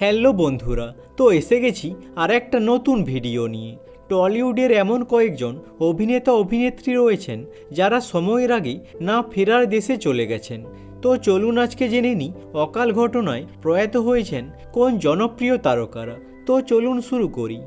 Hello বন্ধুরা, তো এসে গেছি আর একটা নতুন ভিডিও নিয়ে। টলিউডের এমন কয়েকজন অভিনেতা অভিনেত্রী রয়েছেন যারা সময়ের আগেই না ফেরার দেশে চলে গেছেন। তো চলুন আজকে জেনে নিই অকাল ঘটনায় প্রয়াত হয়েছেন কোন জনপ্রিয় তারকারা। তো চলুন শুরু করি।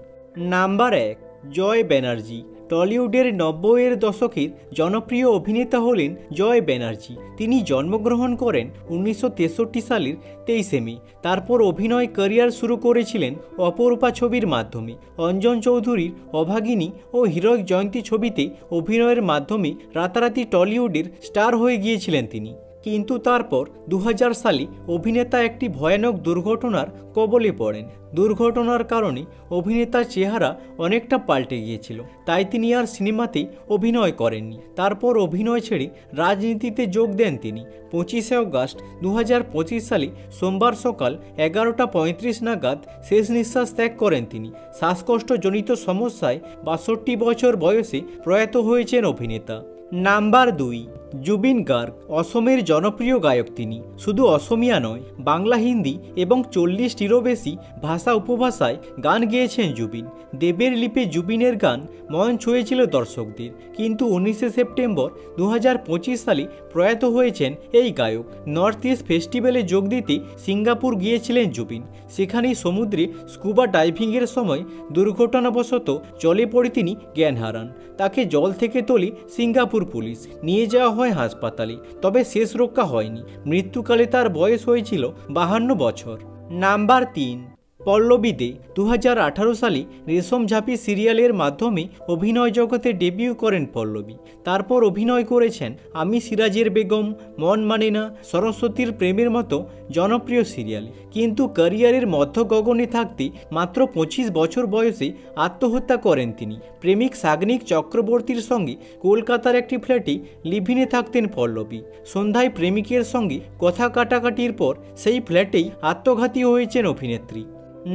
নাম্বার 1, জয় ব্যানার্জি। টলিউডের 90-এর দশকের জনপ্রিয় অভিনেতা হলেন জয় ব্যানার্জি। তিনি জন্মগ্রহণ করেন 1963 সালের 23 মে। তারপর অভিনয় ক্যারিয়ার শুরু করেছিলেন অপরূপা ছবির মাধ্যমে। অঞ্জন চৌধুরীর অভাগিনী ও হিরোইক জয়ন্তী ছবিতে অভিনয়ের মাধ্যমে রাতারাতি টলিউডের স্টার হয়ে গিয়েছিলেন তিনি। কিন্তু তারপর 2000 সালে অভিনেতা একটি ভয়ানক দুর্ঘটনার কবলে পড়েন। দুর্ঘটনার কারণে অভিনেতার চেহারা অনেকটা পাল্টে গিয়েছিল, তাই তিনি আর সিনেমাতে অভিনয় করেননি। তারপর অভিনয় ছেড়ে রাজনীতিতে যোগ দেন তিনি। 25 অগাস্ট 2025 সালে সোমবার সকাল 11:35 নাগাদ শেষ নিঃশ্বাস ত্যাগ করেন তিনি। শ্বাসকষ্টজনিত সমস্যায় 62 বছর বয়সে প্রয়াত হয়েছেন অভিনেতা। নাম্বার 2, জুবিন গার্গ। অসমের জনপ্রিয় গায়ক তিনি। শুধু অসমিয়া নয়, বাংলা, হিন্দি এবং 40টিরও বেশি ভাষা উপভাষায় গান গেয়েছেন জুবিন। দেবের লিপে জুবিনের গান মন ছুঁয়েছিল দর্শকদের। কিন্তু 19 সেপ্টেম্বর 2025 সালে প্রয়াত হয়েছেন এই গায়ক। নর্থ ইস্ট ফেস্টিভ্যালে যোগ দিতে সিঙ্গাপুর গিয়েছিলেন জুবিন। সেখানেই সমুদ্রে স্কুবা ডাইভিংয়ের সময় দুর্ঘটনাবশত জলে পড়ে তিনি জ্ঞান হারান। তাকে জল থেকে তোলে সিঙ্গাপুর পুলিশ। নিয়ে যাওয়া হয় হাসপাতালে, তবে শেষ রক্ষা হয়নি। মৃত্যুকালে তার বয়স হয়েছিল 52 বছর। নাম্বার 3, পল্লবী দে। 2018 সালে রেশম ঝাঁপি সিরিয়ালের মাধ্যমে অভিনয় জগতে ডেবিউ করেন পল্লবী। তারপর অভিনয় করেছেন আমি সিরাজের বেগম, মন মানে না, সরস্বতীর প্রেমের মতো জনপ্রিয় সিরিয়ালে। কিন্তু ক্যারিয়ারের মধ্য গগনে থাকতে মাত্র 25 বছর বয়সে আত্মহত্যা করেন তিনি। প্রেমিক সাগ্নিক চক্রবর্তীর সঙ্গে কলকাতার একটি ফ্ল্যাটে লিভিনে থাকতেন পল্লবী। সন্ধ্যায় প্রেমিকের সঙ্গে কথা কাটাকাটির পর সেই ফ্ল্যাটেই আত্মঘাতী হয়েছেন অভিনেত্রী।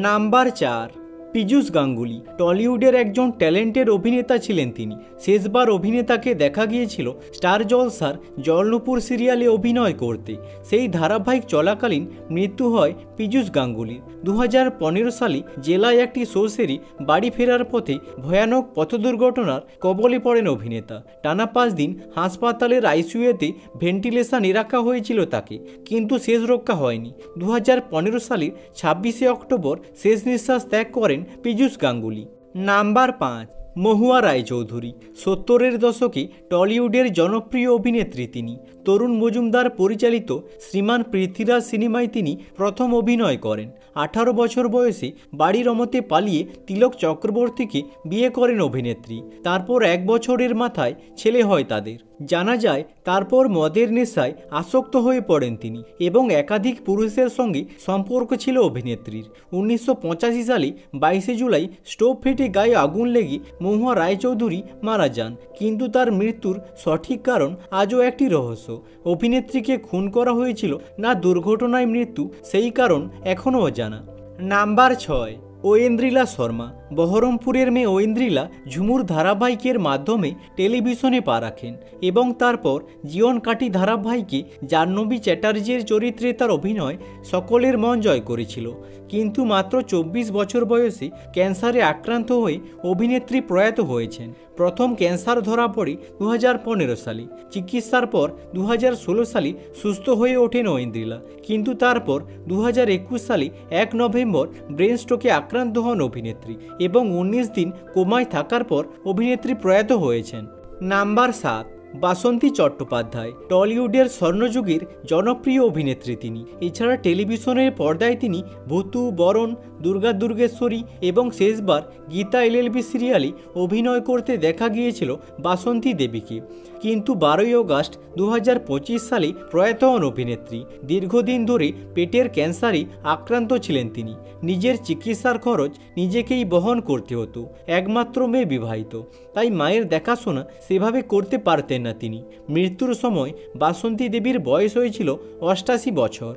নাম্বার 4, পীযূষ গাঙ্গুলি। টলিউডের একজন ট্যালেন্টেড অভিনেতা ছিলেন তিনি। শেষবার অভিনেতাকে দেখা গিয়েছিল স্টার জলসার জলনুপুর সিরিয়ালে অভিনয় করতে। সেই ধারাবাহিক চলাকালীন মৃত্যু হয় পীযূষ গাঙ্গুলির। 2015 সালে জেলায় একটি শো সেরে বাড়ি ফেরার পথে ভয়ানক পথ দুর্ঘটনার কবলে পড়েন অভিনেতা। টানা 5 দিন হাসপাতালের আইসিইউতে ভেন্টিলেশনে রাখা হয়েছিল তাকে, কিন্তু শেষ রক্ষা হয়নি। 2015 সালের 26 অক্টোবর শেষ নিঃশ্বাস ত্যাগ করেন পীযূষ গাঙ্গুলি। নাম্বার 5, মহুয়া রায়চৌধুরী। 70-এর দশকে টলিউডের জনপ্রিয় অভিনেত্রী তিনি। তরুণ মজুমদার পরিচালিত শ্রীমান পৃথ্বীরাজ সিনেমায় তিনি প্রথম অভিনয় করেন। 18 বছর বয়সে বাড়ির অমতে পালিয়ে তিলক চক্রবর্তীকে বিয়ে করেন অভিনেত্রী। তারপর 1 বছরের মাথায় ছেলে হয় তাদের। জানা যায় তারপর মদের নেশায় আসক্ত হয়ে পড়েন তিনি এবং একাধিক পুরুষের সঙ্গে সম্পর্ক ছিল অভিনেত্রীর। 1985 সালে 22 জুলাই স্টোভ ফেটে গায়ে আগুন লেগে মহুয়া রায়চৌধুরী মারা যান, কিন্তু তার মৃত্যুর সঠিক কারণ আজও একটি রহস্য। অভিনেত্রীকে খুন করা হয়েছিল না দুর্ঘটনায় মৃত্যু, সেই কারণ এখনও অজানা। নাম্বার 6, ঐন্দ্রিলা শর্মা। বহরমপুরের মেয়ে ঐন্দ্রিলা ঝুমুর ধারাবাহিকের মাধ্যমে টেলিভিশনে পা রাখেন এবং তারপর জীবন কাটি ধারাবাহিকে জাহ্নবী চ্যাটার্জির চরিত্রে তার অভিনয় সকলের মন জয় করেছিল। কিন্তু মাত্র 24 বছর বয়সে ক্যান্সারে আক্রান্ত হয়ে অভিনেত্রী প্রয়াত হয়েছেন। প্রথম ক্যান্সার ধরা পড়ে 2015 সালে। চিকিৎসার পর 2016 সালে সুস্থ হয়ে ওঠেন ঐন্দ্রিলা, কিন্তু তারপর 2021 সালে 1 নভেম্বর ব্রেন স্ট্রোকে আক্রান্ত হন অভিনেত্রী এবং 19 দিন কোমায় থাকার পর অভিনেত্রী প্রয়াত হয়েছেন। নাম্বার 7, বাসন্তী চট্টোপাধ্যায়। টলিউডের স্বর্ণযুগের জনপ্রিয় অভিনেত্রী তিনি। এছাড়া টেলিভিশনের পর্দায় তিনি ভূতু, বরণ, দুর্গা দুর্গেশ্বরী এবং শেষবার গীতা এলএলবি সিরিয়ালে অভিনয় করতে দেখা গিয়েছিল বাসন্তী দেবীকে। কিন্তু 12 অগাস্ট 2025 সালে প্রয়াত হন অভিনেত্রী। দীর্ঘদিন ধরে পেটের ক্যান্সারে আক্রান্ত ছিলেন তিনি। নিজের চিকিৎসার খরচ নিজেকেই বহন করতে হতো। একমাত্র মেয়ে বিবাহিত, তাই মায়ের দেখাশোনা সেভাবে করতে পারতেন না তিনি। মৃত্যুর সময় বাসন্তী দেবীর বয়স হয়েছিল 88 বছর।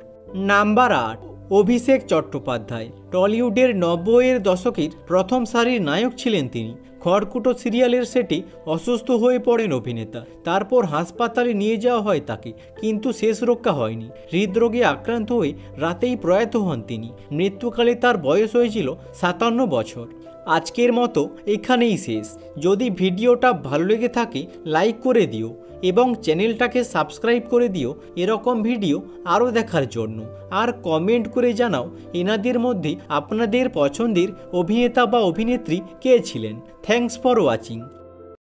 নাম্বার 8, অভিষেক চট্টোপাধ্যায়। টলিউডের 90-এর দশকের প্রথম সারির নায়ক ছিলেন তিনি। খড়কুটো সিরিয়ালের সেটে অসুস্থ হয়ে পড়েন অভিনেতা। তারপর হাসপাতালে নিয়ে যাওয়া হয় তাকে, কিন্তু শেষ রক্ষা হয়নি। হৃদরোগে আক্রান্ত হয়ে রাতেই প্রয়াত হন তিনি। মৃত্যুকালে তার বয়স হয়েছিল 57 বছর। আজকের মতো এখানেই শেষ। যদি ভিডিওটা ভালো লেগে থাকে লাইক করে দিও এবং চ্যানেলটাকে সাবস্ক্রাইব করে দিও এরকম ভিডিও আরও দেখার জন্য। আর কমেন্ট করে জানাও এনাদের মধ্যে আপনাদের পছন্দের অভিনেতা বা অভিনেত্রী কে ছিলেন। Thanks for watching.